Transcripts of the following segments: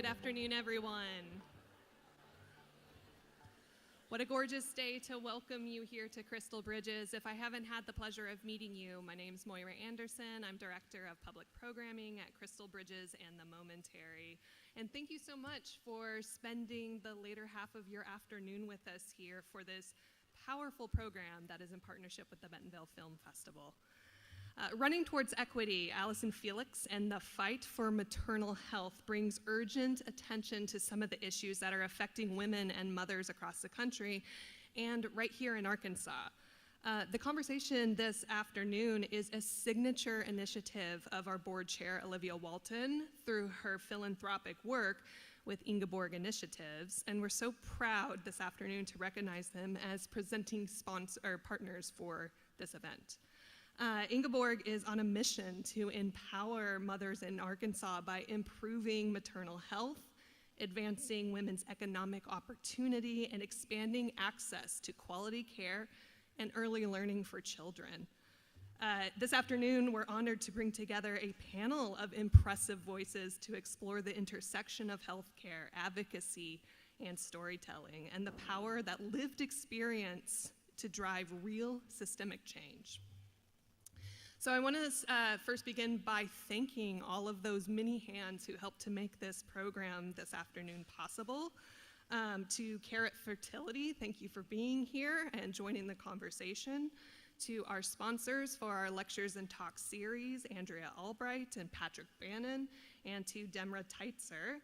Good afternoon, everyone. What a gorgeous day to welcome you here to Crystal Bridges. If I haven't had the pleasure of meeting you, my name's Moira Anderson. I'm Director of Public Programming at Crystal Bridges and The Momentary. And thank you so much for spending the later half of your afternoon with us here for this powerful program that is in partnership with the Bentonville Film Festival. Running Towards Equity, Allyson Felix and the Fight for Maternal Health brings urgent attention to some of the issues that are affecting women and mothers across the country and right here in Arkansas. The conversation this afternoon is a signature initiative of our board chair, Olivia Walton, through her philanthropic work with Ingeborg Initiatives, and we're so proud this afternoon to recognize them as presenting partners for this event. Ingeborg is on a mission to empower mothers in Arkansas by improving maternal health, advancing women's economic opportunity, and expanding access to quality care and early learning for children. This afternoon, we're honored to bring together a panel of impressive voices to explore the intersection of healthcare, advocacy, and storytelling, and the power that lived experience to drive real systemic change. So I want to first begin by thanking all of those many hands who helped to make this program this afternoon possible. To Carrot Fertility, thank you for being here and joining the conversation. To our sponsors for our lectures and talk series, Andrea Albright and Patrick Bannon, and to Demra Teitzer.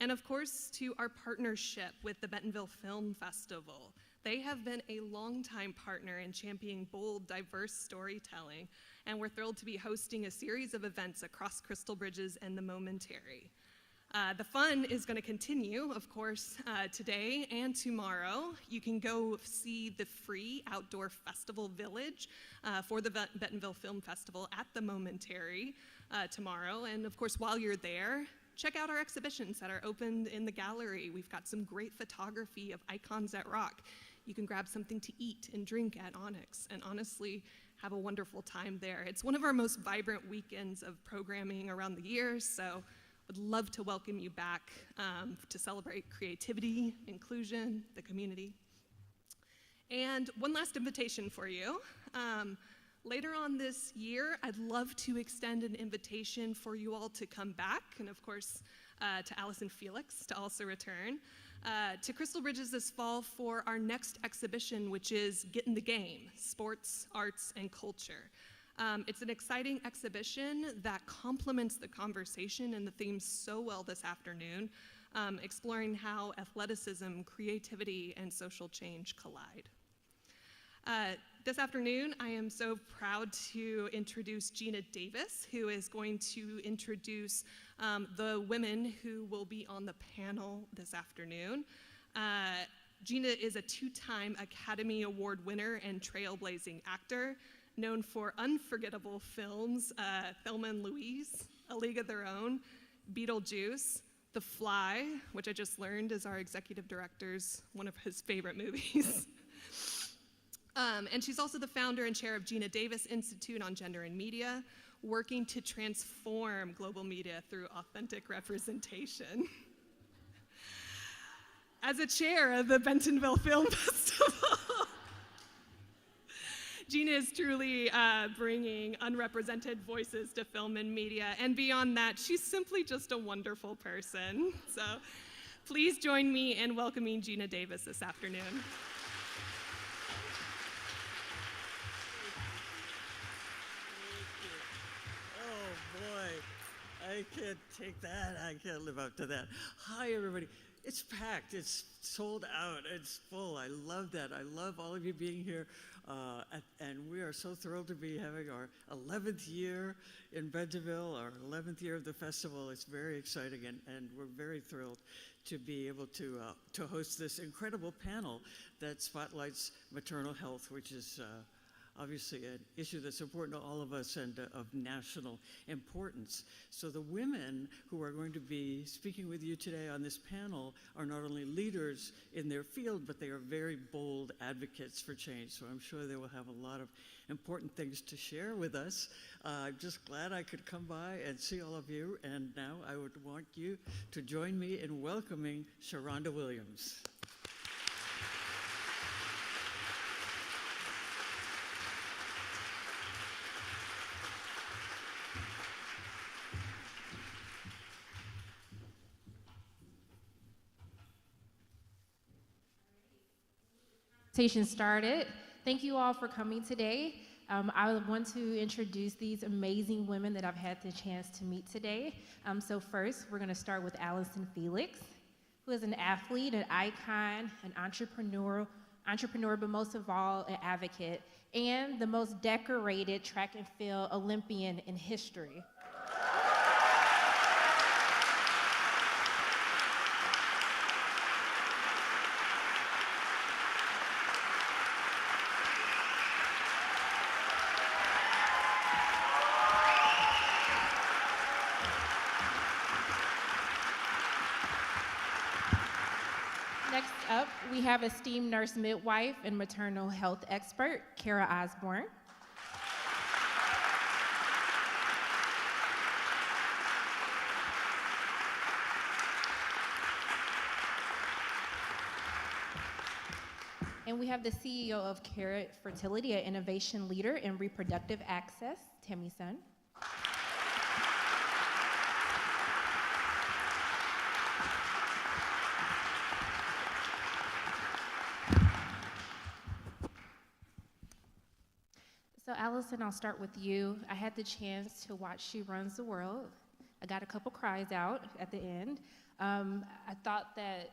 And of course, to our partnership with the Bentonville Film Festival. They have been a longtime partner in championing bold, diverse storytelling, and we're thrilled to be hosting a series of events across Crystal Bridges and The Momentary. The fun is going to continue, of course, today and tomorrow. You can go see the free outdoor festival village for the Bentonville Film Festival at The Momentary tomorrow. And of course, while you're there, check out our exhibitions that are opened in the gallery. We've got some great photography of icons at Rock. You can grab something to eat and drink at Onyx, and honestly, have a wonderful time there. It's one of our most vibrant weekends of programming around the year, so would love to welcome you back to celebrate creativity, inclusion, the community. And one last invitation for you. Later on this year, I'd love to extend an invitation for you all to come back, and of course, to Allyson Felix to also return, to Crystal Bridges this fall for our next exhibition, which is Get in the Game, Sports, Arts, and Culture. It's an exciting exhibition that complements the conversation and the themes so well this afternoon, exploring how athleticism, creativity, and social change collide. This afternoon, I am so proud to introduce Gina Davis, who is going to introduce the women who will be on the panel this afternoon. Gina is a two-time Academy Award winner and trailblazing actor, known for unforgettable films, Thelma and Louise, A League of Their Own, Beetlejuice, The Fly, which I just learned is our executive director's one of his favorite movies. And she's also the founder and chair of Gina Davis Institute on Gender and Media, working to transform global media through authentic representation. As a chair of the Bentonville Film Festival, Gina is truly bringing unrepresented voices to film and media, and beyond that, she's simply just a wonderful person. So please join me in welcoming Gina Davis this afternoon. I can't take that. I can't live up to that. Hi, everybody. It's packed. It's sold out. It's full. I love that. I love all of you being here. And we are so thrilled to be having our 11th year in Bentonville, our 11th year of the festival. It's very exciting, and we're very thrilled to be able to host this incredible panel that spotlights maternal health, which is obviously an issue that's important to all of us and of national importance. So the women who are going to be speaking with you today on this panel are not only leaders in their field, but they are very bold advocates for change. So I'm sure they will have a lot of important things to share with us. I'm just glad I could come by and see all of you. And now I would want you to join me in welcoming Sharonda Williams. Presentation started. Thank you all for coming today. I want to introduce these amazing women that I've had the chance to meet today. So first, we're going to start with Allyson Felix, who is an athlete, an icon, an entrepreneur, but most of all, an advocate, and the most decorated track and field Olympian in history. Next up, we have esteemed nurse midwife and maternal health expert, Kara Osborne. And we have the CEO of Carrot Fertility, an innovation leader in reproductive access, Tammy Sun. So Allyson, I'll start with you. I had the chance to watch She Runs the World. I got a couple cries out at the end. I thought that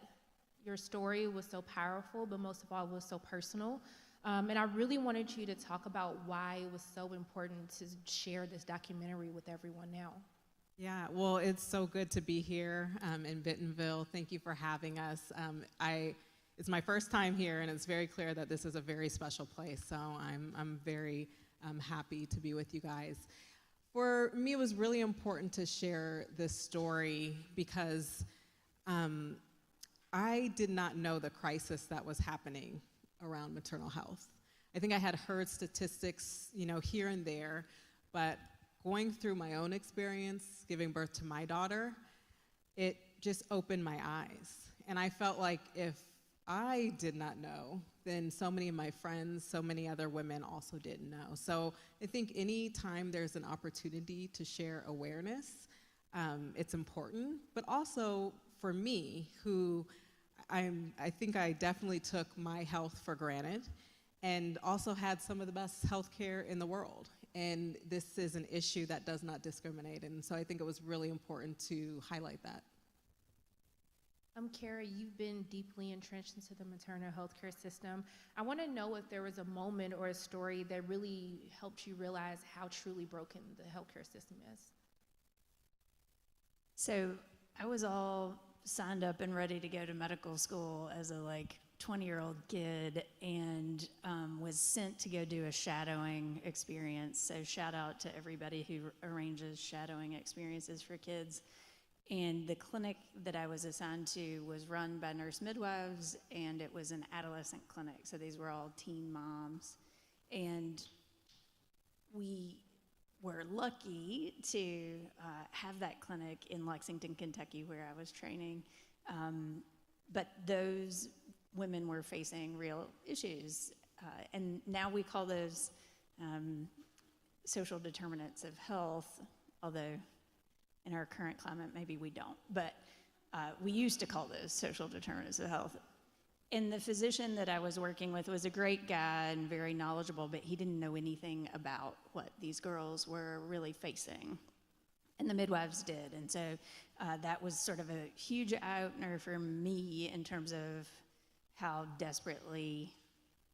your story was so powerful, but most of all, it was so personal. And I really wanted you to talk about why it was so important to share this documentary with everyone now. Yeah, well, it's so good to be here in Bentonville. Thank you for having us. It's my first time here, and it's very clear that this is a very special place, so I'm very happy to be with you guys. For me, it was really important to share this story because I did not know the crisis that was happening around maternal health. I think I had heard statistics, here and there, but going through my own experience, giving birth to my daughter, it just opened my eyes. And I felt like if I did not know, then so many of my friends, so many other women also didn't know. So I think any time there's an opportunity to share awareness, it's important. But also for me, who I think I definitely took my health for granted and also had some of the best healthcare in the world. And this is an issue that does not discriminate. And so I think it was really important to highlight that. Kara, you've been deeply entrenched into the maternal health care system. I want to know if there was a moment or a story that really helped you realize how truly broken the healthcare system is. So I was all signed up and ready to go to medical school as a 20-year-old kid, and was sent to go do a shadowing experience. So shout out to everybody who arranges shadowing experiences for kids. And the clinic that I was assigned to was run by nurse midwives, and it was an adolescent clinic. So these were all teen moms. And we were lucky to have that clinic in Lexington, Kentucky, where I was training. But those women were facing real issues. And now we call those social determinants of health, although in our current climate, maybe we don't. But we used to call those social determinants of health. And the physician that I was working with was a great guy and very knowledgeable, but he didn't know anything about what these girls were really facing. And the midwives did. And so that was sort of a huge eye-opener for me in terms of how desperately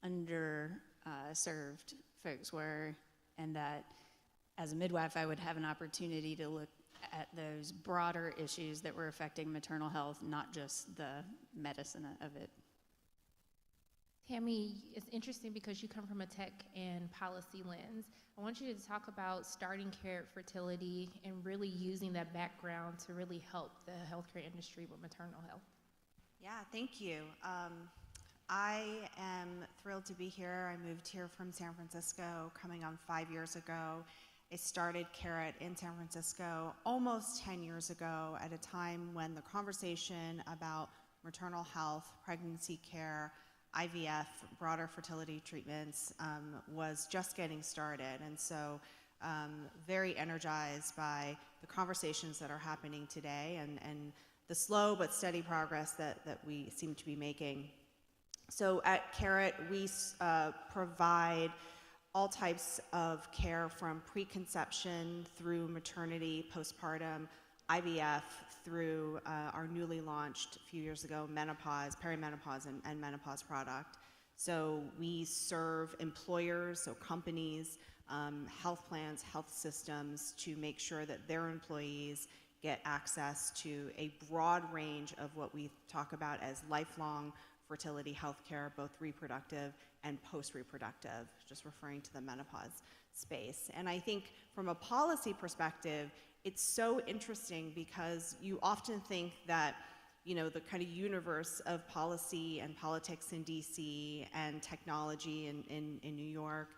underserved folks were, and that as a midwife, I would have an opportunity to look at those broader issues that were affecting maternal health, not just the medicine of it. Tammy, it's interesting because you come from a tech and policy lens. I want you to talk about starting care at fertility and really using that background to really help the healthcare industry with maternal health. Yeah, thank you. I am thrilled to be here. I moved here from San Francisco coming on 5 years ago. I started Carrot in San Francisco almost 10 years ago at a time when the conversation about maternal health, pregnancy care, IVF, broader fertility treatments was just getting started. And so very energized by the conversations that are happening today and the slow but steady progress that we seem to be making. So at Carrot, we provide all types of care from preconception through maternity, postpartum, IVF, through our newly launched a few years ago menopause, perimenopause, and menopause product. So we serve employers, so companies, health plans, health systems to make sure that their employees get access to a broad range of what we talk about as lifelong fertility health care, both reproductive and post-reproductive, just referring to the menopause space. And I think from a policy perspective, it's so interesting because you often think that, you know, the kind of universe of policy and politics in DC and technology in New York,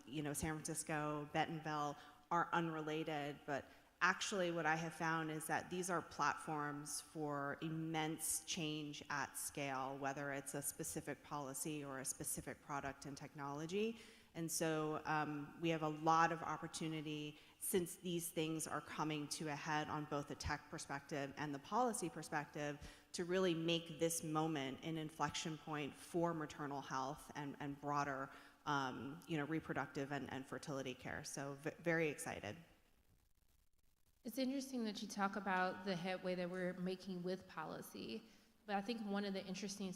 you know, San Francisco, Bentonville are unrelated, but actually what I have found is that these are platforms for immense change at scale, whether it's a specific policy or a specific product and technology. And so we have a lot of opportunity since these things are coming to a head on both the tech perspective and the policy perspective to really make this moment an inflection point for maternal health and broader you know, reproductive and fertility care. So very excited. It's interesting that you talk about the headway that we're making with policy, but I think one of the interesting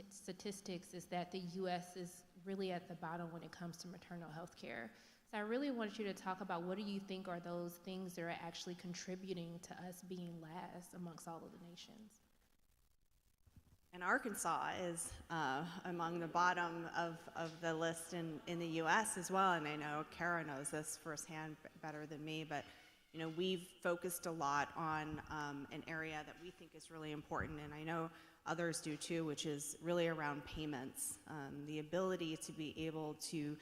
statistics is that the U.S. is really at the bottom when it comes to maternal health care. So I really want you to talk about what do you think are those things that are actually contributing to us being last amongst all of the nations? And Arkansas is among the bottom of the list in the U.S. as well, and I know Kara knows this firsthand better than me, but you know, we've focused a lot on an area that we think is really important, and I know others do too, which is really around payments. The ability to be able to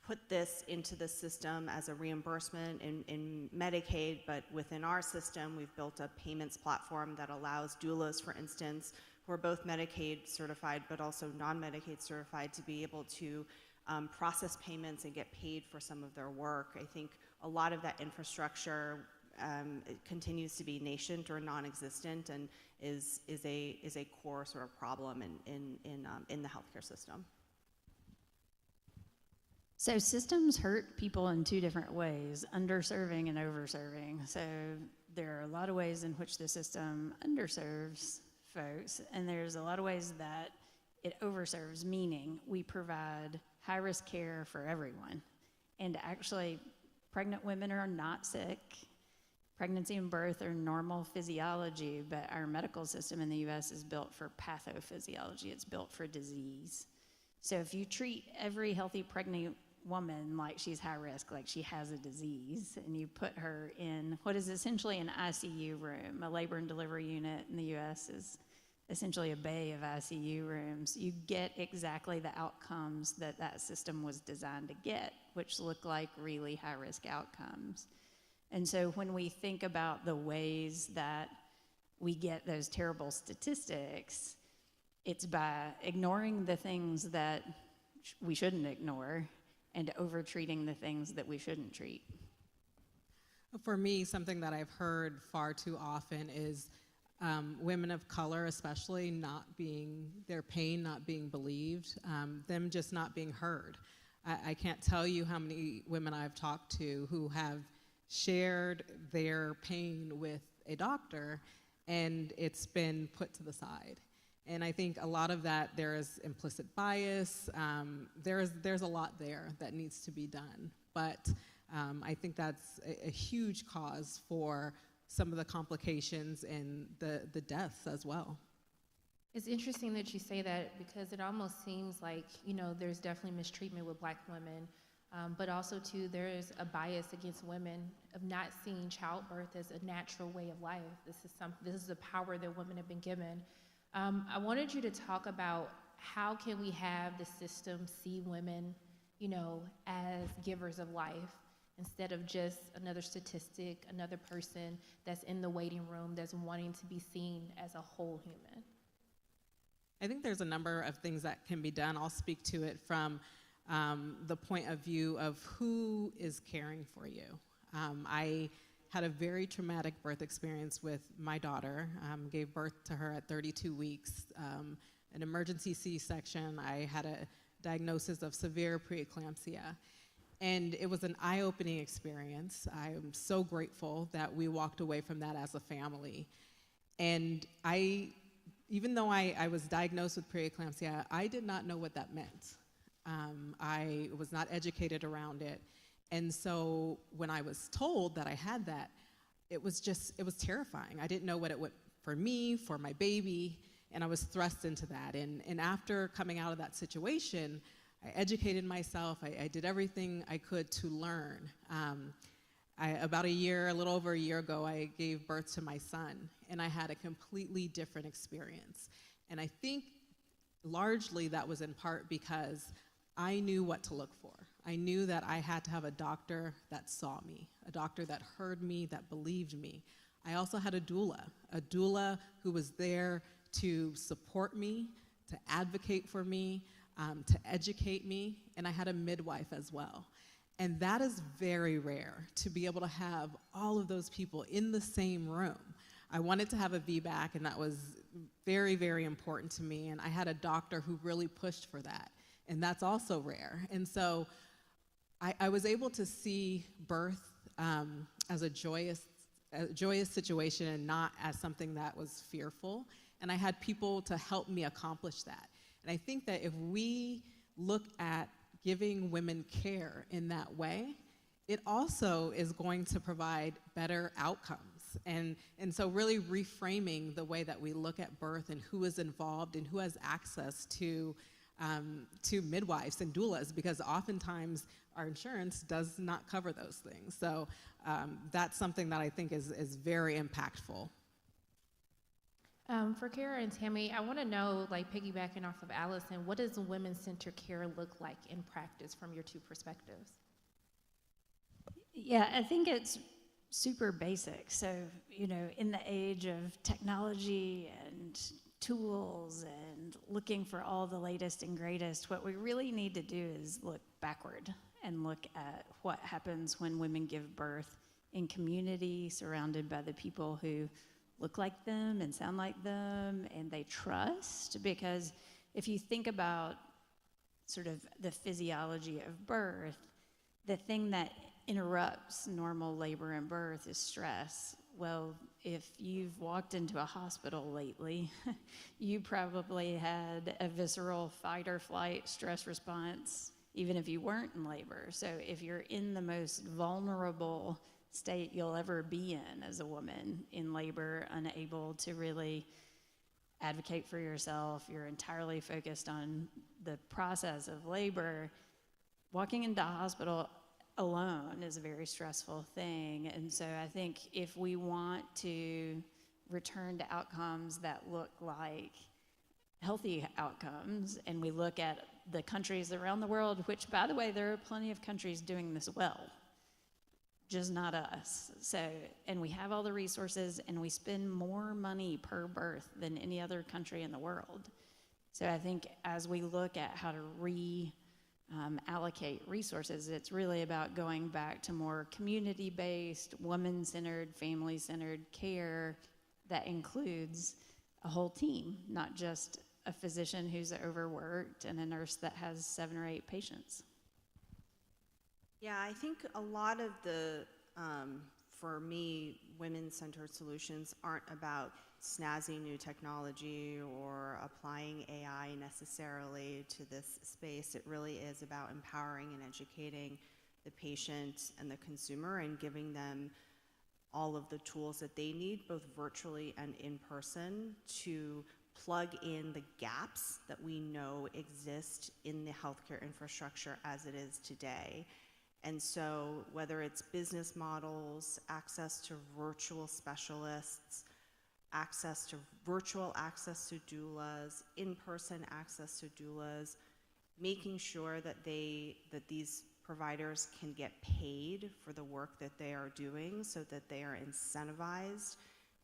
put this into the system as a reimbursement in Medicaid, but within our system, we've built a payments platform that allows doulas, for instance, who are both Medicaid certified, but also non-Medicaid certified, to be able to process payments and get paid for some of their work. I think a lot of that infrastructure it continues to be nascent or non-existent, and is a core sort of problem in the healthcare system. So systems hurt people in two different ways, underserving and overserving. So there are a lot of ways in which the system underserves folks, and there's a lot of ways that it overserves, meaning we provide high-risk care for everyone. And actually, pregnant women are not sick. Pregnancy and birth are normal physiology, but our medical system in the US is built for pathophysiology. It's built for disease. So if you treat every healthy pregnant woman like she's high risk, like she has a disease, and you put her in what is essentially an ICU room, a labor and delivery unit in the US is essentially a bay of ICU rooms, you get exactly the outcomes that that system was designed to get, which look like really high-risk outcomes. And so when we think about the ways that we get those terrible statistics, it's by ignoring the things that we shouldn't ignore and over-treating the things that we shouldn't treat. For me, something that I've heard far too often is women of color especially their pain not being believed, them just not being heard. I can't tell you how many women I've talked to who have shared their pain with a doctor and it's been put to the side. And I think a lot of that, there is implicit bias, there's a lot there that needs to be done. But I think that's a huge cause for some of the complications and the deaths as well. It's interesting that you say that because it almost seems like, there's definitely mistreatment with Black women, but also too, there is a bias against women of not seeing childbirth as a natural way of life. This is a power that women have been given. I wanted you to talk about how can we have the system see women, as givers of life instead of just another statistic, another person that's in the waiting room that's wanting to be seen as a whole human. I think there's a number of things that can be done. I'll speak to it from the point of view of who is caring for you. I had a very traumatic birth experience with my daughter, gave birth to her at 32 weeks, an emergency C-section. I had a diagnosis of severe preeclampsia. And it was an eye-opening experience. I am so grateful that we walked away from that as a family. And even though I was diagnosed with preeclampsia, I did not know what that meant. I was not educated around it. And so when I was told that I had that, it was terrifying. I didn't know what it would for me, for my baby, and I was thrust into that. And after coming out of that situation, I educated myself. I did everything I could to learn. About a little over a year ago, I gave birth to my son, and I had a completely different experience. And I think largely that was in part because I knew what to look for. I knew that I had to have a doctor that saw me, a doctor that heard me, that believed me. I also had a doula who was there to support me, to advocate for me, to educate me, and I had a midwife as well. And that is very rare, to be able to have all of those people in the same room. I wanted to have a VBAC, and that was very, very important to me, and I had a doctor who really pushed for that, and that's also rare. And so I was able to see birth as a joyous situation and not as something that was fearful, and I had people to help me accomplish that. And I think that if we look at giving women care in that way, it also is going to provide better outcomes. And so really reframing the way that we look at birth and who is involved and who has access to midwives and doulas, because oftentimes our insurance does not cover those things. So that's something that I think is very impactful. For Kara and Tammy, I want to know, piggybacking off of Allyson, what does women-centered care look like in practice from your two perspectives? Yeah, I think it's super basic. So, in the age of technology and tools and looking for all the latest and greatest, what we really need to do is look backward and look at what happens when women give birth in community surrounded by the people who look like them and sound like them and they trust. Because if you think about sort of the physiology of birth, the thing that interrupts normal labor and birth is stress. Well, if you've walked into a hospital lately, you probably had a visceral fight or flight stress response, even if you weren't in labor. So if you're in the most vulnerable state you'll ever be in as a woman in labor, unable to really advocate for yourself, you're entirely focused on the process of labor, walking into a hospital alone is a very stressful thing. And so I think if we want to return to outcomes that look like healthy outcomes, and we look at the countries around the world, which, by the way, there are plenty of countries doing this well, just not us. So, and we have all the resources, and we spend more money per birth than any other country in the world. So I think as we look at how to allocate resources, it's really about going back to more community-based, woman-centered, family-centered care that includes a whole team, not just a physician who's overworked and a nurse that has 7 or 8 patients. Yeah, I think a lot of the, for me, women-centered solutions aren't about snazzy new technology or applying AI necessarily to this space. It really is about empowering and educating the patient and the consumer and giving them all of the tools that they need, both virtually and in person, to plug in the gaps that we know exist in the healthcare infrastructure as it is today. And so whether it's business models, access to virtual specialists, virtual access to doulas, in-person access to doulas, making sure that these providers can get paid for the work that they are doing so that they are incentivized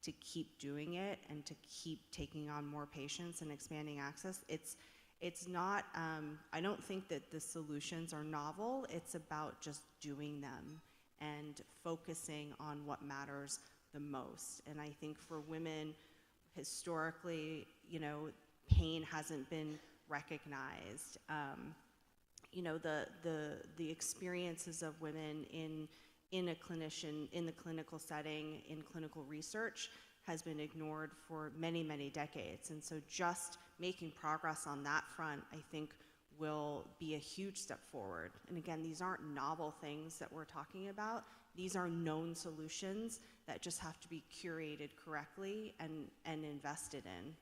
to keep doing it and to keep taking on more patients and expanding access. It's not, I don't think that the solutions are novel. It's about just doing them and focusing on what matters the most. And I think for women, historically, you know, pain hasn't been recognized. You know, the experiences of women in the clinical setting, in clinical research, has been ignored for many, many decades. And so just making progress on that front, I think, will be a huge step forward. And again, these aren't novel things that we're talking about. These are known solutions that just have to be curated correctly and invested in.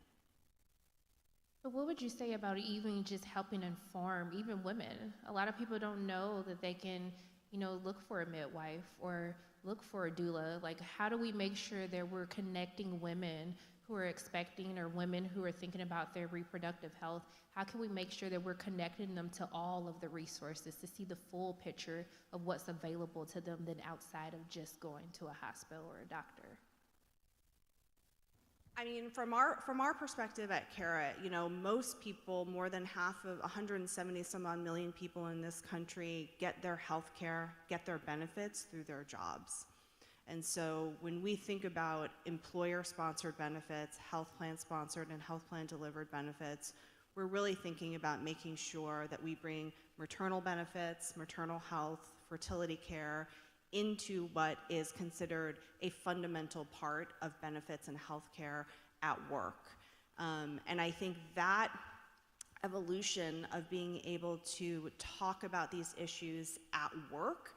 But what would you say about even just helping inform even women? A lot of people don't know that they can, you know, look for a midwife or look for a doula. Like, how do we make sure that we're connecting women who are expecting or women who are thinking about their reproductive health? How can we make sure that we're connecting them to all of the resources to see the full picture of what's available to them than outside of just going to a hospital or a doctor? I mean, from our perspective at Carrot, you know, most people, more than half of 170 some odd million people in this country, get their health care, get their benefits through their jobs. And so when we think about employer-sponsored benefits, health plan-sponsored and health plan-delivered benefits, we're really thinking about making sure that we bring maternal benefits, maternal health, fertility care, into what is considered a fundamental part of benefits and healthcare at work. And I think that evolution of being able to talk about these issues at work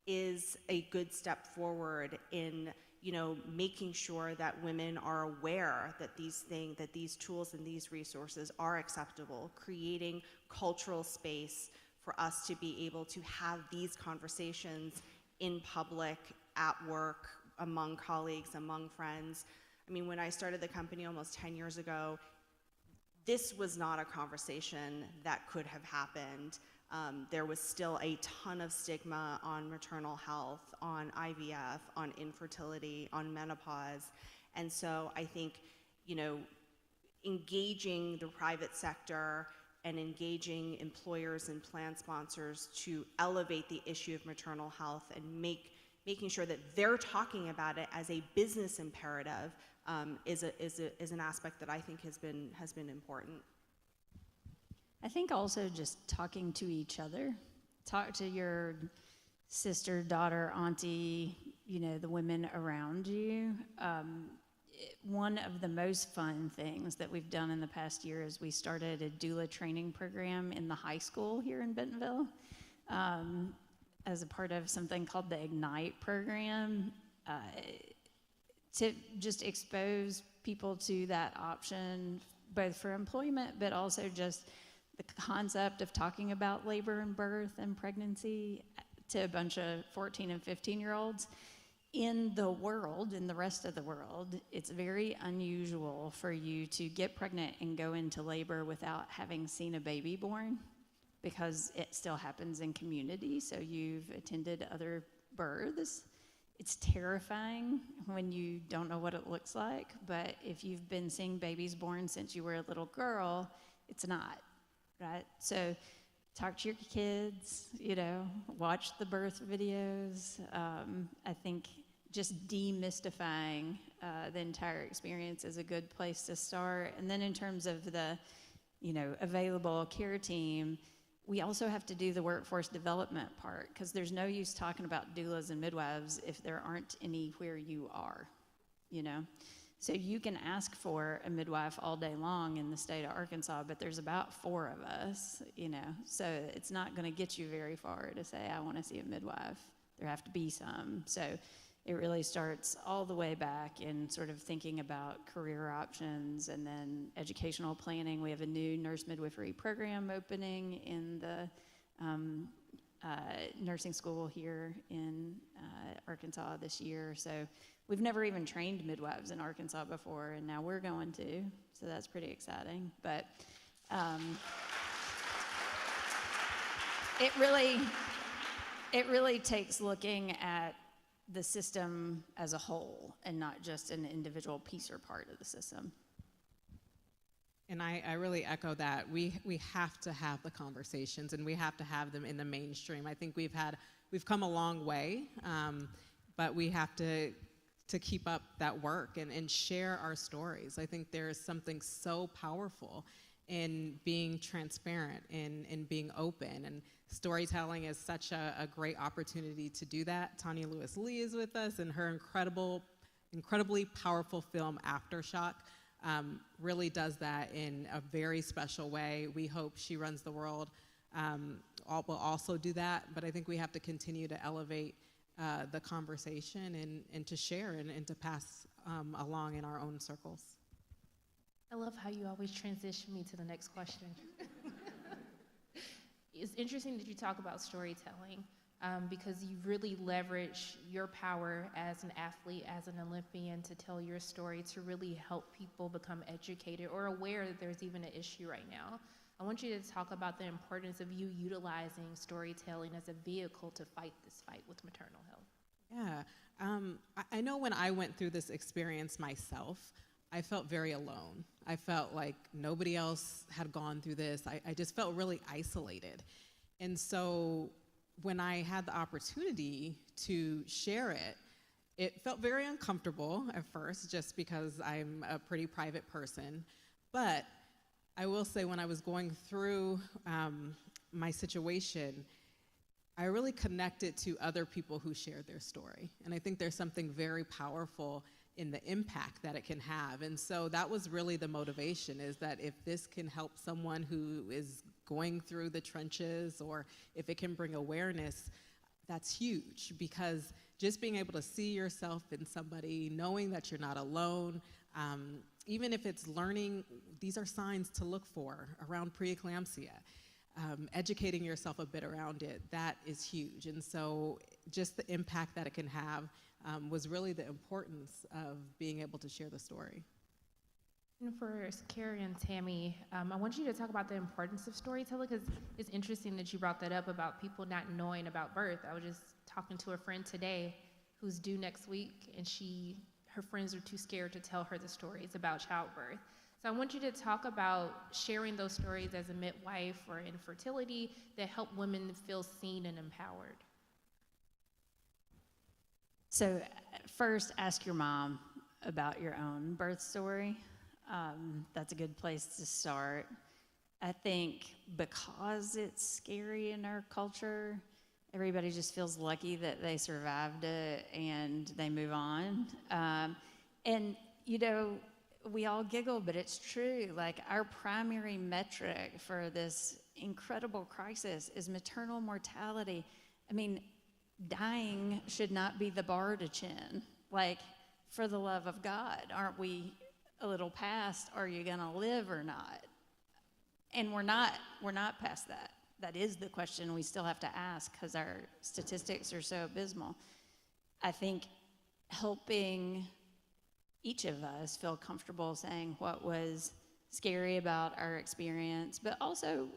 is a good step forward in, you know, making sure that women are aware that these tools and these resources are acceptable, creating cultural space for us to be able to have these conversations in public, at work, among colleagues, among friends. I mean, when I started the company almost 10 years ago, this was not a conversation that could have happened. There was still a ton of stigma on maternal health, on IVF, on infertility, on menopause. And so I think, you know, engaging the private sector and engaging employers and plan sponsors to elevate the issue of maternal health and making sure that they're talking about it as a business imperative is an aspect that I think has been important. I think also just talking to each other. Talk to your sister, daughter, auntie, you know, the women around you. One of the most fun things that we've done in the past year is we started a doula training program in the high school here in Bentonville as a part of something called the Ignite program to just expose people to that option, both for employment, but also just the concept of talking about labor and birth and pregnancy to a bunch of 14 and 15-year-olds. In the world, in the rest of the world, it's very unusual for you to get pregnant and go into labor without having seen a baby born, because it still happens in community. So you've attended other births. It's terrifying when you don't know what it looks like, but if you've been seeing babies born since you were a little girl, it's not, right? So talk to your kids, you know, watch the birth videos. I think just demystifying the entire experience is a good place to start. And then in terms of the, you know, available care team, we also have to do the workforce development part, because there's no use talking about doulas and midwives if there aren't any where you are, you know? So you can ask for a midwife all day long in the state of Arkansas, but there's about 4 of us, you know? So it's not gonna get you very far to say, I wanna see a midwife. There have to be some. So it really starts all the way back in sort of thinking about career options and then educational planning. We have a new nurse midwifery program opening in the nursing school here in Arkansas this year. So we've never even trained midwives in Arkansas before, and now we're going to. So that's pretty exciting. But it really takes looking at the system as a whole and not just an individual piece or part of the system. And I really echo that. We have to have the conversations, and we have to have them in the mainstream. I think we've come a long way, but we have to keep up that work and share our stories. I think there is something so powerful in being transparent and being open, and storytelling is such a great opportunity to do that. Tanya Lewis-Lee is with us, and her incredibly powerful film, Aftershock, really does that in a very special way. We hope She Runs the World will also do that, but I think we have to continue to elevate the conversation and to share and to pass along in our own circles. I love how you always transition me to the next question. It's interesting that you talk about storytelling because you really leverage your power as an athlete, as an Olympian, to tell your story, to really help people become educated or aware that there's even an issue right now. I want you to talk about the importance of you utilizing storytelling as a vehicle to fight this fight with maternal health. Yeah, I know when I went through this experience myself, I felt very alone. I felt like nobody else had gone through this. I just felt really isolated. And so when I had the opportunity to share it, it felt very uncomfortable at first, just because I'm a pretty private person. But I will say, when I was going through my situation, I really connected to other people who shared their story. And I think there's something very powerful in the impact that it can have. And so that was really the motivation, is that if this can help someone who is going through the trenches, or if it can bring awareness, that's huge. Because just being able to see yourself in somebody, knowing that you're not alone, even if it's learning, these are signs to look for around preeclampsia, educating yourself a bit around it, that is huge. And so just the impact that it can have was really the importance of being able to share the story. And for Carrie and Tammy, I want you to talk about the importance of storytelling, because it's interesting that you brought that up about people not knowing about birth. I was just talking to a friend today who's due next week, and her friends are too scared to tell her the stories about childbirth. So I want you to talk about sharing those stories as a midwife or infertility that help women feel seen and empowered. So first, ask your mom about your own birth story. That's a good place to start. I think because it's scary in our culture, everybody just feels lucky that they survived it and they move on. And, you know, we all giggle, but it's true. Like, our primary metric for this incredible crisis is maternal mortality. I mean, dying should not be the bar to chin. Like, for the love of God, aren't we a little past, are you gonna live or not? And we're not past that. That is the question we still have to ask, because our statistics are so abysmal. I think helping each of us feel comfortable saying what was scary about our experience, but also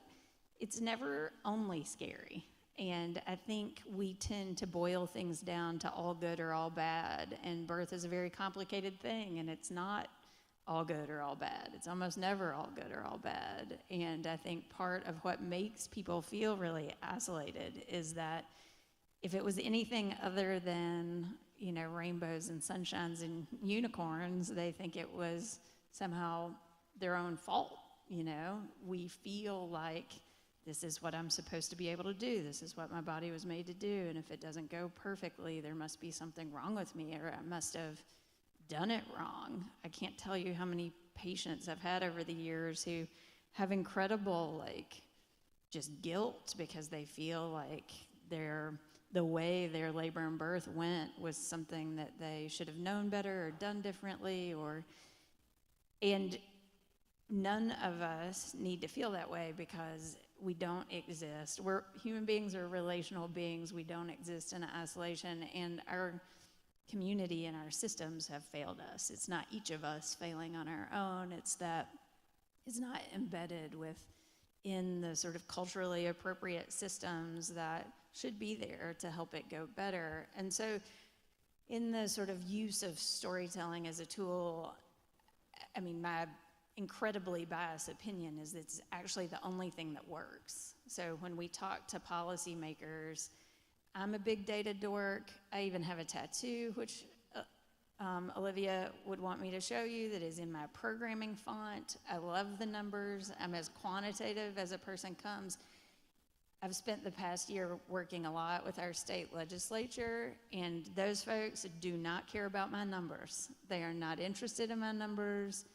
it's never only scary. And I think we tend to boil things down to all good or all bad, and birth is a very complicated thing, and it's not all good or all bad. It's almost never all good or all bad. And I think part of what makes people feel really isolated is that if it was anything other than, you know, rainbows and sunshines and unicorns, they think it was somehow their own fault. You know, we feel like this is what I'm supposed to be able to do. This is what my body was made to do. And if it doesn't go perfectly, there must be something wrong with me, or I must have done it wrong. I can't tell you how many patients I've had over the years who have incredible, like, just guilt because they feel like they're the way their labor and birth went was something that they should have known better or done differently, and none of us need to feel that way because we don't exist. We're human beings are relational beings. We don't exist in isolation, and our community and our systems have failed us. It's not each of us failing on our own. It's that it's not embedded within the sort of culturally appropriate systems that should be there to help it go better. And so in the sort of use of storytelling as a tool, I mean, my incredibly biased opinion is it's actually the only thing that works. So when we talk to policymakers, I'm a big data dork. I even have a tattoo, which Olivia would want me to show you, that is in my programming font. I love the numbers. I'm as quantitative as a person comes. I've spent the past year working a lot with our state legislature, and those folks do not care about my numbers. They are not interested in my numbers.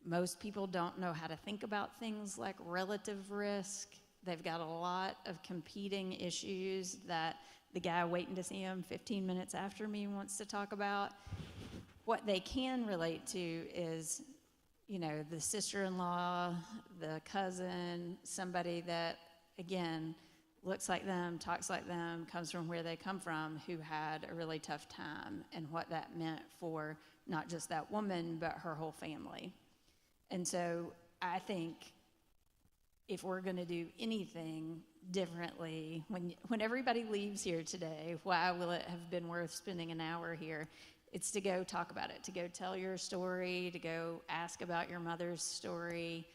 Most people don't know how to think about things like relative risk. They've got a lot of competing issues that the guy waiting to see him 15 minutes after me wants to talk about. What they can relate to is, you know, the sister-in-law, the cousin, somebody that, again, looks like them, talks like them, comes from where they come from, who had a really tough time, and what that meant for not just that woman, but her whole family. And so I think if we're going to do anything differently, when everybody leaves here today, why will it have been worth spending an hour here? It's to go talk about it, to go tell your story, to go ask about your mother's story,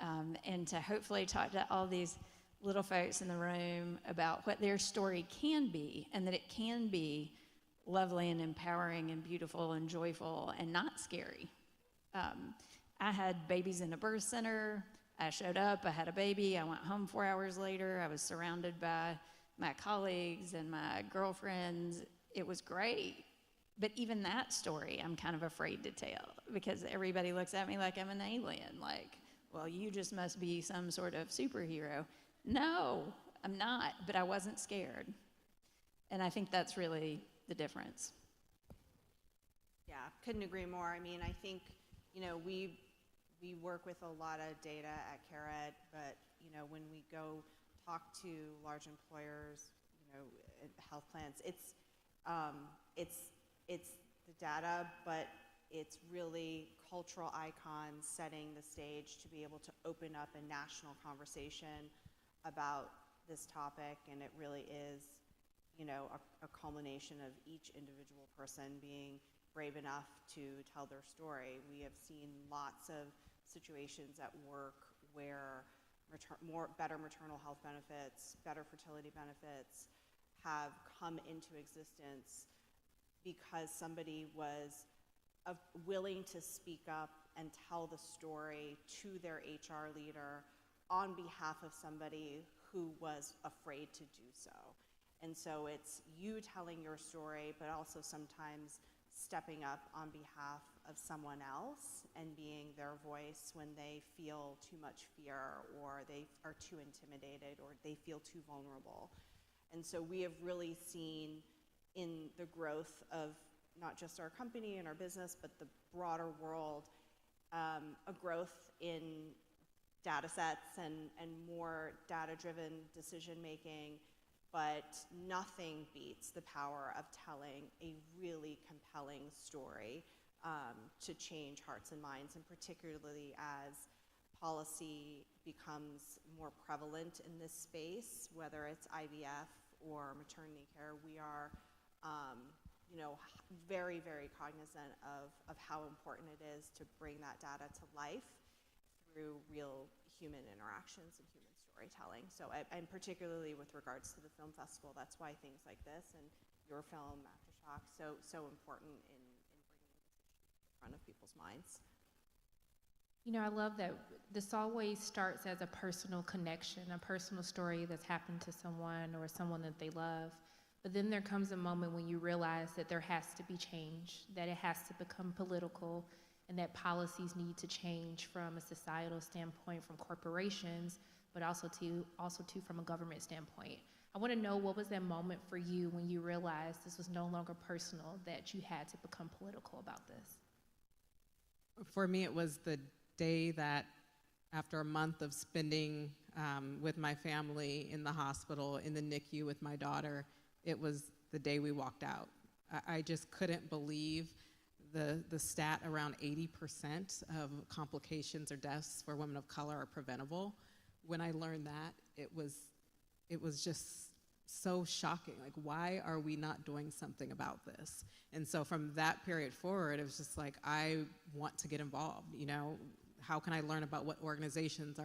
and to hopefully talk to all these little folks in the room about what their story can be, and that it can be lovely and empowering and beautiful and joyful and not scary. I had babies in a birth center. I showed up, I had a baby, I went home 4 hours later, I was surrounded by my colleagues and my girlfriends. It was great. But even that story, I'm kind of afraid to tell because everybody looks at me like I'm an alien, like, well, you just must be some sort of superhero. No, I'm not, but I wasn't scared. And I think that's really the difference. Yeah, couldn't agree more. I mean, I think, you know, we work with a lot of data at CARET, but, you know, when we go talk to large employers, you know, health plans, it's the data, but it's really cultural icons setting the stage to be able to open up a national conversation about this topic, and it really is, you know, a culmination of each individual person being brave enough to tell their story. We have seen lots of situations at work where better maternal health benefits, better fertility benefits have come into existence because somebody was willing to speak up and tell the story to their HR leader on behalf of somebody who was afraid to do so. And so it's you telling your story, but also sometimes stepping up on behalf of someone else and being their voice when they feel too much fear or they are too intimidated or they feel too vulnerable. And so we have really seen in the growth of not just our company and our business, but the broader world, a growth in data sets and more data-driven decision-making, but nothing beats the power of telling a really compelling story to change hearts and minds, and particularly as policy becomes more prevalent in this space, whether it's IVF or maternity care. We are you know, very, very cognizant of how important it is to bring that data to life through real human interactions and human storytelling. So, and particularly with regards to the film festival, that's why things like this and your film, Aftershock, so important in bringing this issue to the front of people's minds. You know, I love that this always starts as a personal connection, a personal story that's happened to someone or someone that they love. But then there comes a moment when you realize that there has to be change, that it has to become political, and that policies need to change from a societal standpoint, from corporations, but also from a government standpoint. I want to know, what was that moment for you when you realized this was no longer personal, that you had to become political about this? For me, it was the day that, after a month of spending with my family in the hospital, in the NICU with my daughter, it was the day we walked out. I just couldn't believe the stat around 80% of complications or deaths for women of color are preventable. When I learned that, it was just so shocking. Like, why are we not doing something about this? And so from that period forward, it was just like, I want to get involved. You know, how can I learn about what organizations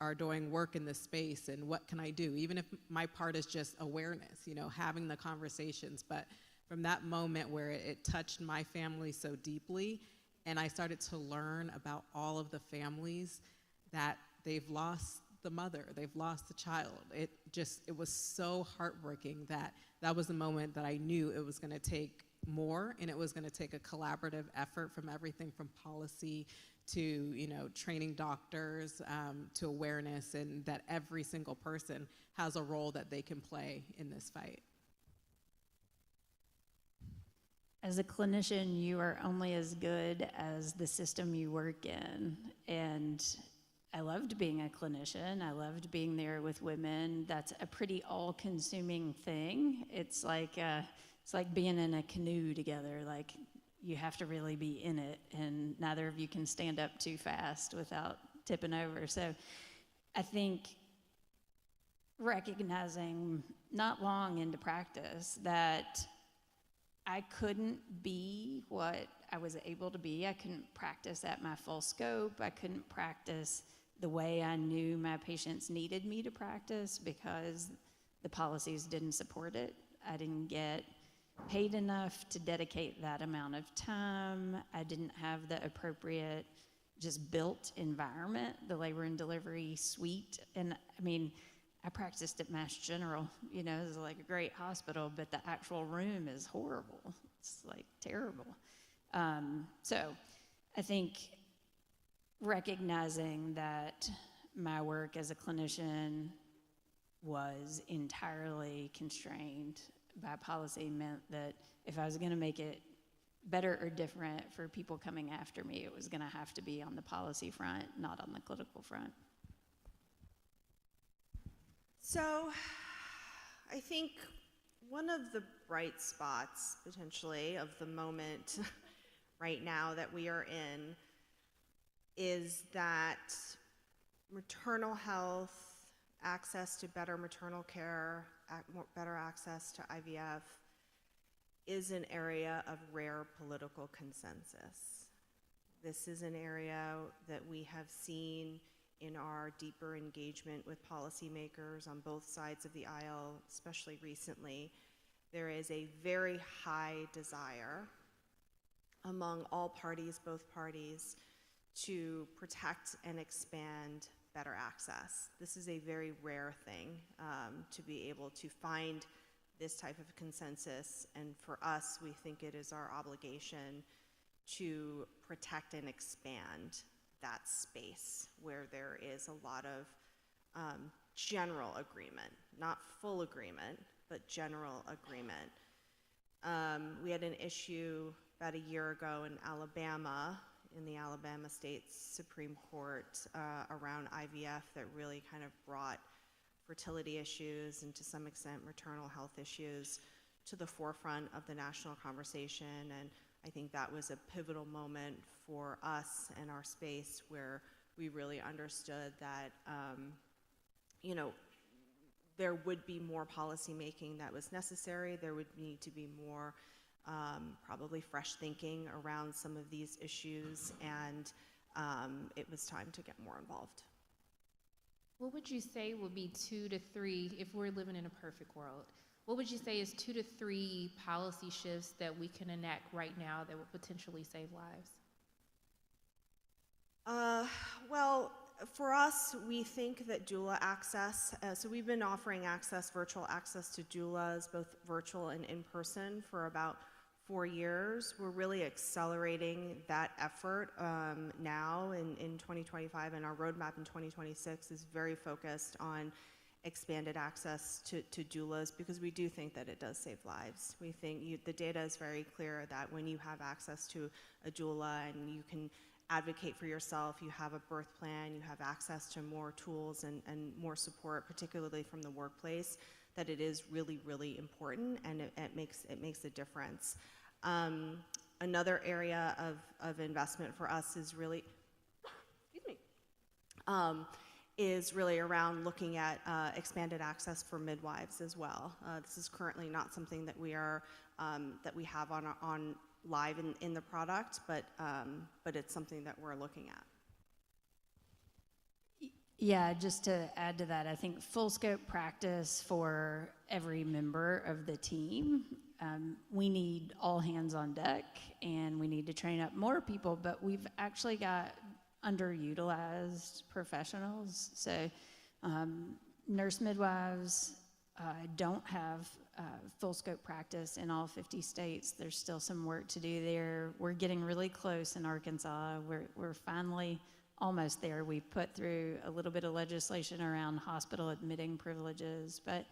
are doing work in this space, and what can I do? Even if my part is just awareness, you know, having the conversations. But from that moment where it touched my family so deeply, and I started to learn about all of the families that they've lost the mother, they've lost the child. It was so heartbreaking that was the moment that I knew it was gonna take more, and it was gonna take a collaborative effort from everything from policy to, you know, training doctors, to awareness, and that every single person has a role that they can play in this fight. As a clinician, you are only as good as the system you work in. And I loved being a clinician. I loved being there with women. That's a pretty all-consuming thing. It's like being in a canoe together. Like, you have to really be in it, and neither of you can stand up too fast without tipping over. So I think recognizing not long into practice that I couldn't be what I was able to be. I couldn't practice at my full scope. I couldn't practice the way I knew my patients needed me to practice because the policies didn't support it. I didn't get paid enough to dedicate that amount of time. I didn't have the appropriate just built environment, the labor and delivery suite. And I mean, I practiced at Mass General, you know, it's like a great hospital, but the actual room is horrible. It's like terrible. So I think recognizing that my work as a clinician was entirely constrained by policy meant that if I was going to make it better or different for people coming after me, it was going to have to be on the policy front, not on the clinical front. So I think one of the bright spots, potentially, of the moment right now that we are in is that maternal health, access to better maternal care, better access to IVF is an area of rare political consensus. This is an area that we have seen in our deeper engagement with policymakers on both sides of the aisle, especially recently. There is a very high desire among all parties, both parties, to protect and expand better access. This is a very rare thing to be able to find this type of consensus, and for us, we think it is our obligation to protect and expand that space where there is a lot of general agreement, not full agreement, but general agreement. We had an issue about a year ago in Alabama, in the Alabama State Supreme Court, around IVF that really kind of brought fertility issues and to some extent maternal health issues to the forefront of the national conversation. And I think that was a pivotal moment for us and our space where we really understood that, you know, there would be more policy making that was necessary. There would need to be more probably fresh thinking around some of these issues, and it was time to get more involved. What would you say would be 2 to 3, if we're living in a perfect world, what would you say is 2 to 3 policy shifts that we can enact right now that would potentially save lives? Well, for us, we think that doula access, so we've been offering virtual access to doulas, both virtual and in person, for about 4 years. We're really accelerating that effort now in 2025, and our roadmap in 2026 is very focused on expanded access to doulas, because we do think that it does save lives. We think the data is very clear that when you have access to a doula and you can advocate for yourself, you have a birth plan, you have access to more tools and more support, particularly from the workplace, that it is really, really important, and it makes a difference. Another area of investment for us is really, is really around looking at expanded access for midwives as well. This is currently not something that we have on live in the product, but it's something that we're looking at. Yeah, just to add to that, I think full scope practice for every member of the team. We need all hands on deck, and we need to train up more people, but we've actually got underutilized professionals. So nurse midwives don't have full scope practice in all 50 states. There's still some work to do there. We're getting really close in Arkansas. We're finally almost there. We put through a little bit of legislation around hospital admitting privileges, but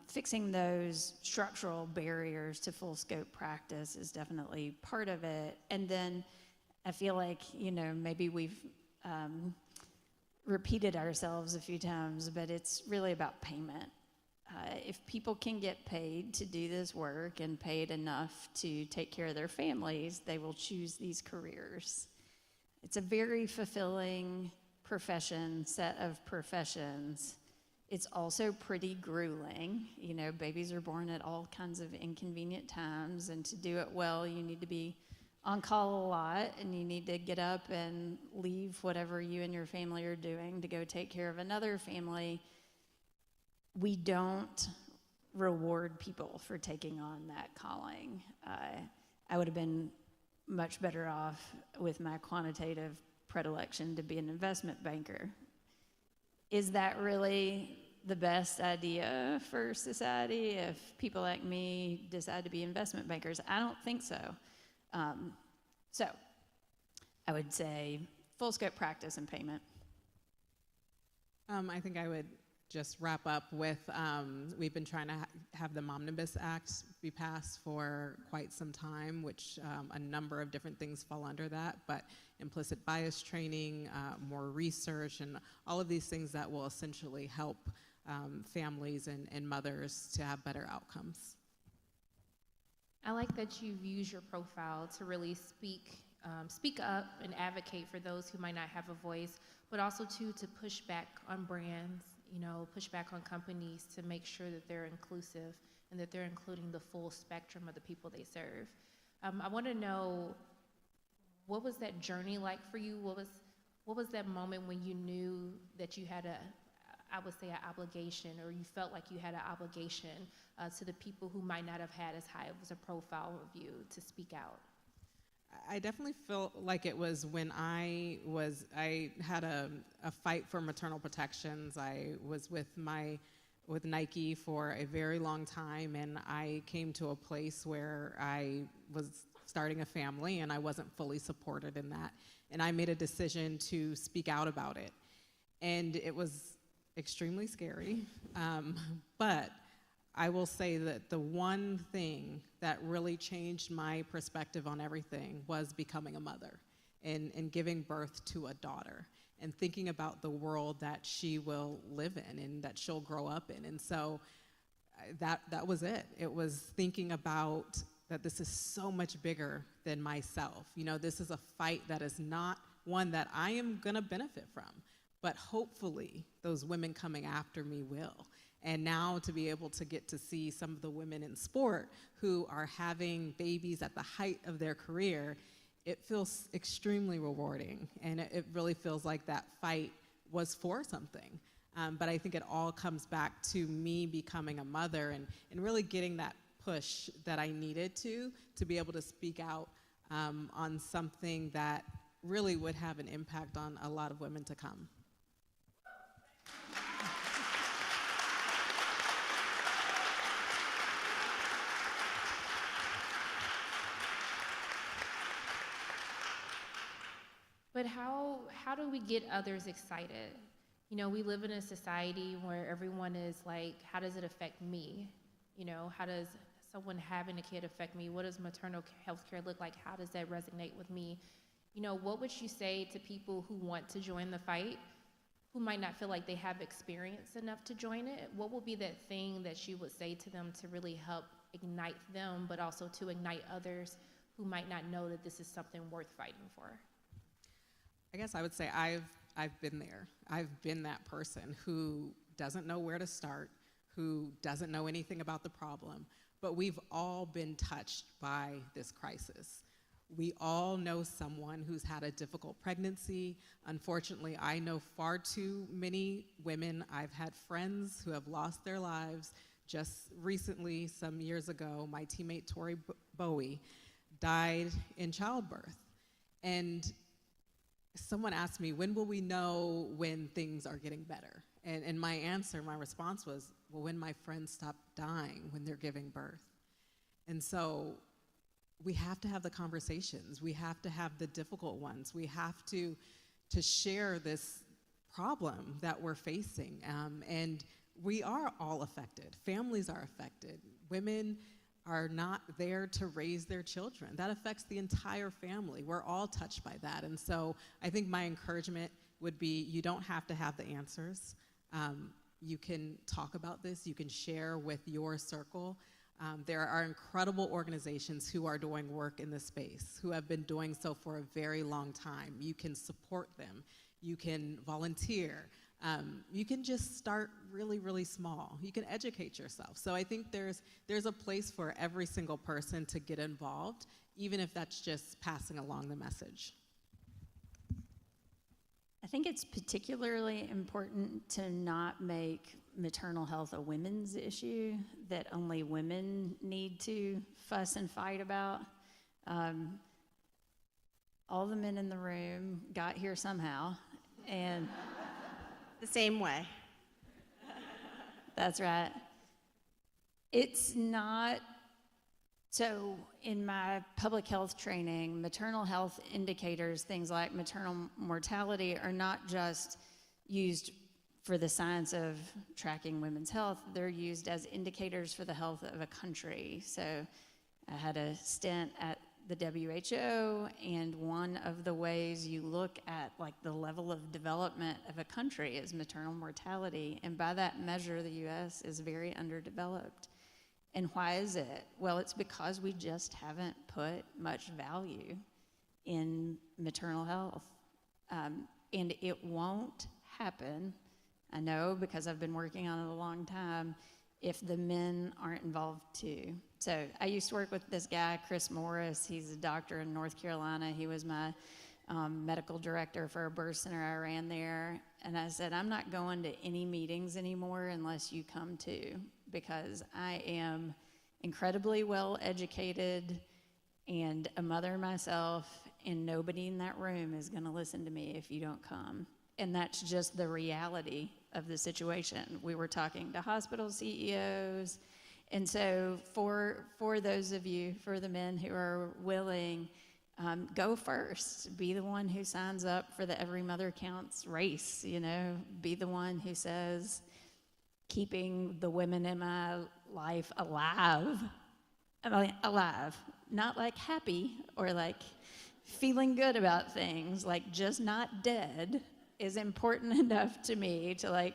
fixing those structural barriers to full scope practice is definitely part of it. And then I feel like, maybe we've repeated ourselves a few times, but it's really about payment. If people can get paid to do this work and paid enough to take care of their families, they will choose these careers. It's a very fulfilling set of professions. It's also pretty grueling. Babies are born at all kinds of inconvenient times, and to do it well, you need to be on call a lot, and you need to get up and leave whatever you and your family are doing to go take care of another family. We don't reward people for taking on that calling. I would have been much better off with my quantitative predilection to be an investment banker. Is that really the best idea for society if people like me decide to be investment bankers? I don't think so. So I would say full scope practice and payment. I think I would just wrap up with, we've been trying to have the Omnibus Act be passed for quite some time, which a number of different things fall under that, but implicit bias training, more research, and all of these things that will essentially help families and mothers to have better outcomes. I like that you've used your profile to really speak up and advocate for those who might not have a voice, but also to push back on brands, push back on companies to make sure that they're inclusive and that they're including the full spectrum of the people they serve. I want to know, what was that journey like for you? What was that moment when you knew that you had an obligation, or you felt like you had an obligation to the people who might not have had as high of a profile of you to speak out? I definitely felt like it was when I had a fight for maternal protections. I was with Nike for a very long time, and I came to a place where I was starting a family and I wasn't fully supported in that. And I made a decision to speak out about it. And it was extremely scary, but I will say that the one thing that really changed my perspective on everything was becoming a mother and giving birth to a daughter and thinking about the world that she will live in and that she'll grow up in. And so that was it. It was thinking about that this is so much bigger than myself. This is a fight that is not one that I am gonna benefit from, but hopefully those women coming after me will. And now to be able to get to see some of the women in sport who are having babies at the height of their career, it feels extremely rewarding. And it really feels like that fight was for something. But I think it all comes back to me becoming a mother and really getting that push that I needed to be able to speak out on something that really would have an impact on a lot of women to come. But how do we get others excited? You know, we live in a society where everyone is like, how does it affect me? You know, how does someone having a kid affect me? What does maternal health care look like? How does that resonate with me? You know, what would you say to people who want to join the fight, who might not feel like they have experience enough to join it? What will be that thing that you would say to them to really help ignite them, but also to ignite others who might not know that this is something worth fighting for? I guess I would say I've been there. I've been that person who doesn't know where to start, who doesn't know anything about the problem, but we've all been touched by this crisis. We all know someone who's had a difficult pregnancy. Unfortunately, I know far too many women. I've had friends who have lost their lives. Just recently, some years ago, my teammate Tori Bowie died in childbirth. And someone asked me, when will we know when things are getting better? And my answer, my response was, well, when my friends stop dying when they're giving birth. And so we have to have the conversations. We have to have the difficult ones. We have to share this problem that we're facing. And we are all affected. Families are affected. Women are not there to raise their children. That affects the entire family. We're all touched by that. And so I think my encouragement would be, you don't have to have the answers. You can talk about this. You can share with your circle. There are incredible organizations who are doing work in this space, who have been doing so for a very long time. You can support them. You can volunteer. You can just start really, really small. You can educate yourself. So I think there's a place for every single person to get involved, even if that's just passing along the message. I think it's particularly important to not make maternal health a women's issue that only women need to fuss and fight about. All the men in the room got here somehow, and The same way. that's right. It's not, so in my public health training, maternal health indicators, things like maternal mortality, are not just used for the science of tracking women's health. They're used as indicators for the health of a country. So I had a stint at the WHO, and one of the ways you look at like the level of development of a country is maternal mortality, and by that measure the US is very underdeveloped. And why is it? Well, it's because we just haven't put much value in maternal health, and it won't happen, I know, because I've been working on it a long time, if the men aren't involved too. So I used to work with this guy, Chris Morris. He's a doctor in North Carolina. He was my medical director for a birth center I ran there. And I said, I'm not going to any meetings anymore unless you come too, because I am incredibly well educated and a mother myself, and nobody in that room is going to listen to me if you don't come. And that's just the reality of the situation. We were talking to hospital CEOs. And so for those of you, for the men who are willing, go first. Be the one who signs up for the Every Mother Counts race, you know. Be the one who says, keeping the women in my life alive. I mean, alive. Not like happy or like feeling good about things, like just not dead is important enough to me to like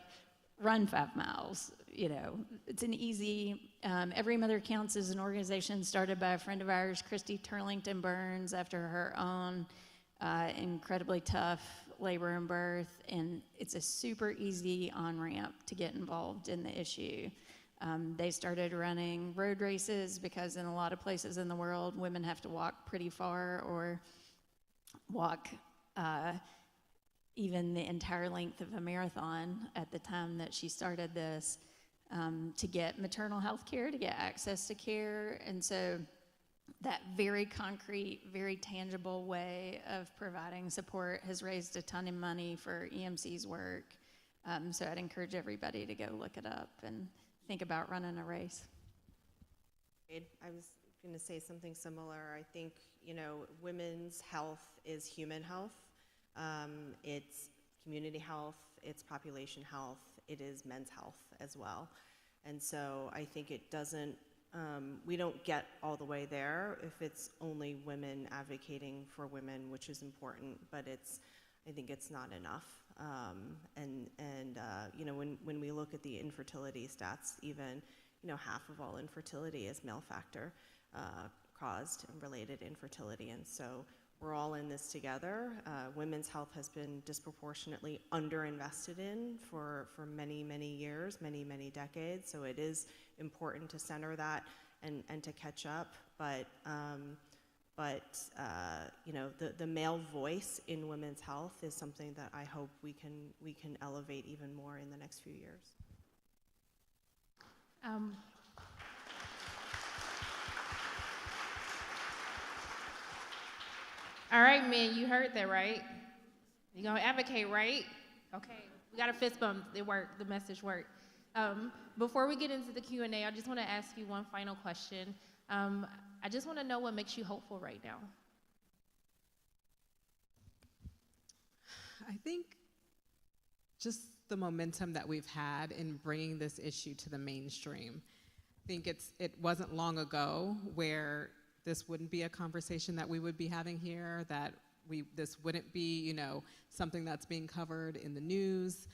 run 5 miles. You know, it's an easy, Every Mother Counts is an organization started by a friend of ours, Christy Turlington Burns, after her own incredibly tough labor and birth, and it's a super easy on-ramp to get involved in the issue. They started running road races because in a lot of places in the world, women have to walk pretty far or walk even the entire length of a marathon at the time that she started this, to get maternal health care, to get access to care. And so that very concrete, very tangible way of providing support has raised a ton of money for EMC's work. So I'd encourage everybody to go look it up and think about running a race. I was going to say something similar. I think, you know, women's health is human health. It's community health, it's population health, it is men's health as well. And so I think it doesn't, we don't get all the way there if it's only women advocating for women, which is important, but I think it's not enough. You know, when we look at the infertility stats, even, you know, half of all infertility is male factor caused and related infertility. And so we're all in this together. Women's health has been disproportionately underinvested in for many, many years, many, many decades. So it is important to center that and to catch up. But you know, the male voice in women's health is something that I hope we can elevate even more in the next few years. All right, men, you heard that, right? You're gonna advocate, right? Okay, we got a fist bump. It worked. The message worked. Before we get into the Q&A, I just want to ask you one final question. I just want to know what makes you hopeful right now. I think just the momentum that we've had in bringing this issue to the mainstream. I think it wasn't long ago where this wouldn't be a conversation that we would be having here, that this wouldn't be, you know, something that's being covered in the news.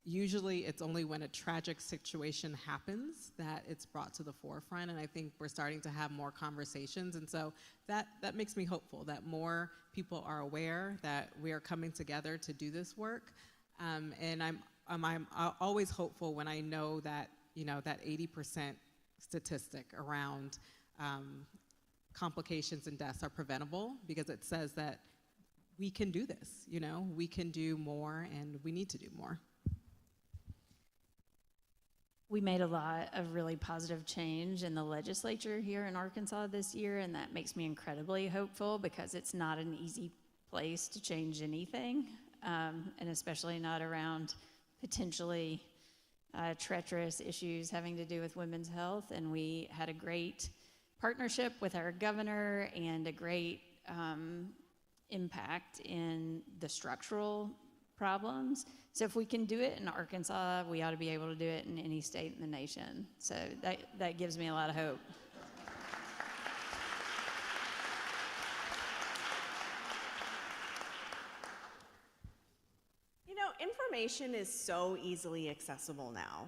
Usually it's only when a tragic situation happens that it's brought to the forefront, and I think we're starting to have more conversations, and so that makes me hopeful that more people are aware that we are coming together to do this work. And I'm always hopeful when I know that, you know, that 80% statistic around complications and deaths are preventable, because it says that we can do this, you know, we can do more and we need to do more. We made a lot of really positive change in the legislature here in Arkansas this year, and that makes me incredibly hopeful because it's not an easy place to change anything, and especially not around potentially treacherous issues having to do with women's health. And we had a great partnership with our governor and a great impact in the structural problems. So if we can do it in Arkansas, we ought to be able to do it in any state in the nation. So that gives me a lot of hope. You know, information is so easily accessible now.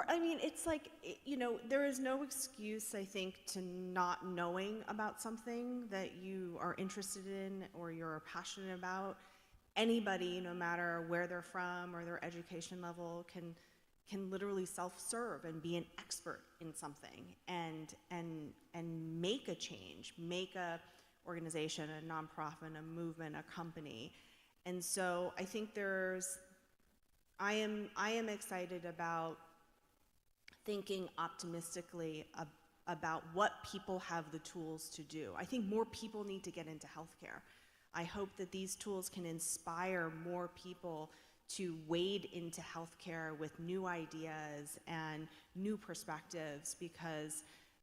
I mean, it's like, you know, there is no excuse, I think, to not knowing about something that you are interested in or you're passionate about. Anybody, no matter where they're from or their education level, can literally self-serve and be an expert in something and make a change, make a organization, a nonprofit, a movement, a company. And so I think I am excited about thinking optimistically about what people have the tools to do. I think more people need to get into healthcare. I hope that these tools can inspire more people to wade into healthcare with new ideas and new perspectives, because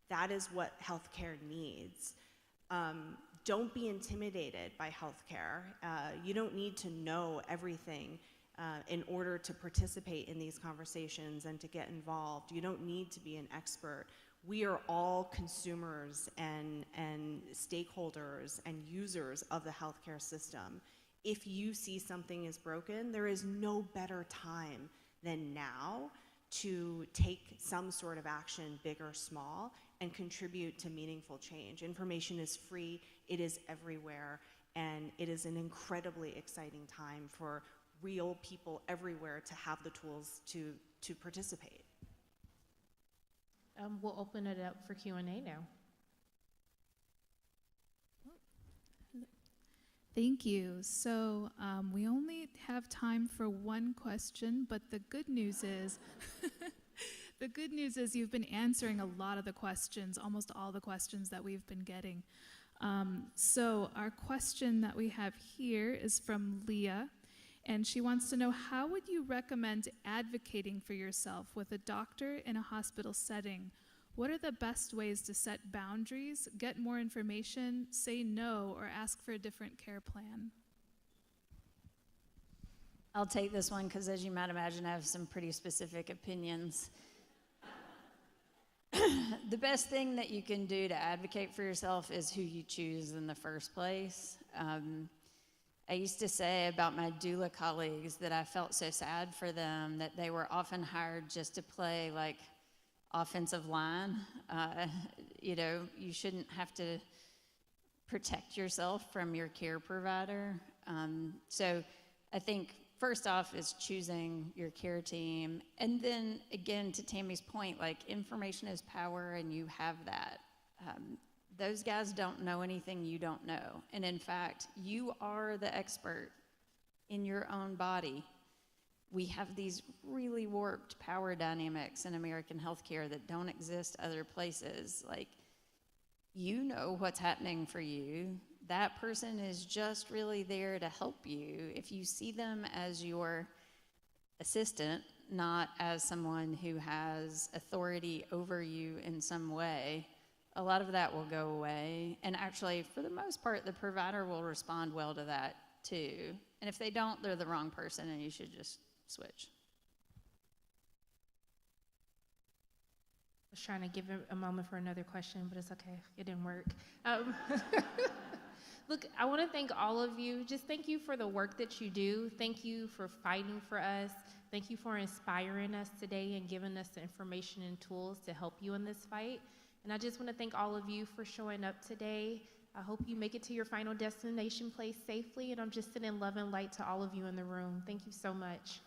that is what healthcare needs. Don't be intimidated by healthcare. You don't need to know everything in order to participate in these conversations and to get involved. You don't need to be an expert. We are all consumers and stakeholders and users of the healthcare system. If you see something is broken, there is no better time than now to take some sort of action, big or small, and contribute to meaningful change. Information is free, it is everywhere, and it is an incredibly exciting time for real people everywhere to have the tools to participate. We'll open it up for Q&A now. Thank you. So we only have time for one question, but the good news is, you've been answering a lot of the questions, almost all the questions that we've been getting. So our question that we have here is from Leah, and she wants to know, how would you recommend advocating for yourself with a doctor in a hospital setting? What are the best ways to set boundaries, get more information, say no, or ask for a different care plan? I'll take this one because, as you might imagine, I have some pretty specific opinions. The best thing that you can do to advocate for yourself is who you choose in the first place. I used to say about my doula colleagues that I felt so sad for them that they were often hired just to play like offensive line. You shouldn't have to protect yourself from your care provider. So I think first off is choosing your care team. And then again, to Tammy's point, like information is power and you have that. Those guys don't know anything you don't know. And in fact, you are the expert in your own body. We have these really warped power dynamics in American healthcare that don't exist other places. Like, you know what's happening for you. That person is just really there to help you. If you see them as your assistant, not as someone who has authority over you in some way, a lot of that will go away. And actually, for the most part, the provider will respond well to that too. And if they don't, they're the wrong person and you should just switch. I was trying to give it a moment for another question, but it's okay. It didn't work. Look, I want to thank all of you. Just thank you for the work that you do. Thank you for fighting for us. Thank you for inspiring us today and giving us the information and tools to help you in this fight. And I just want to thank all of you for showing up today. I hope you make it to your final destination place safely. And I'm just sending love and light to all of you in the room. Thank you so much.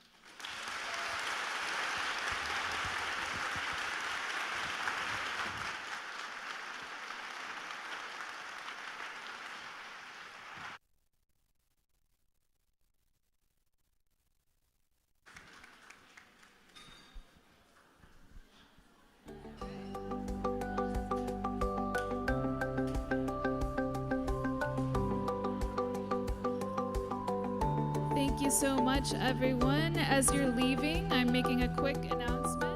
Thank you so much, everyone. As you're leaving, I'm making a quick announcement.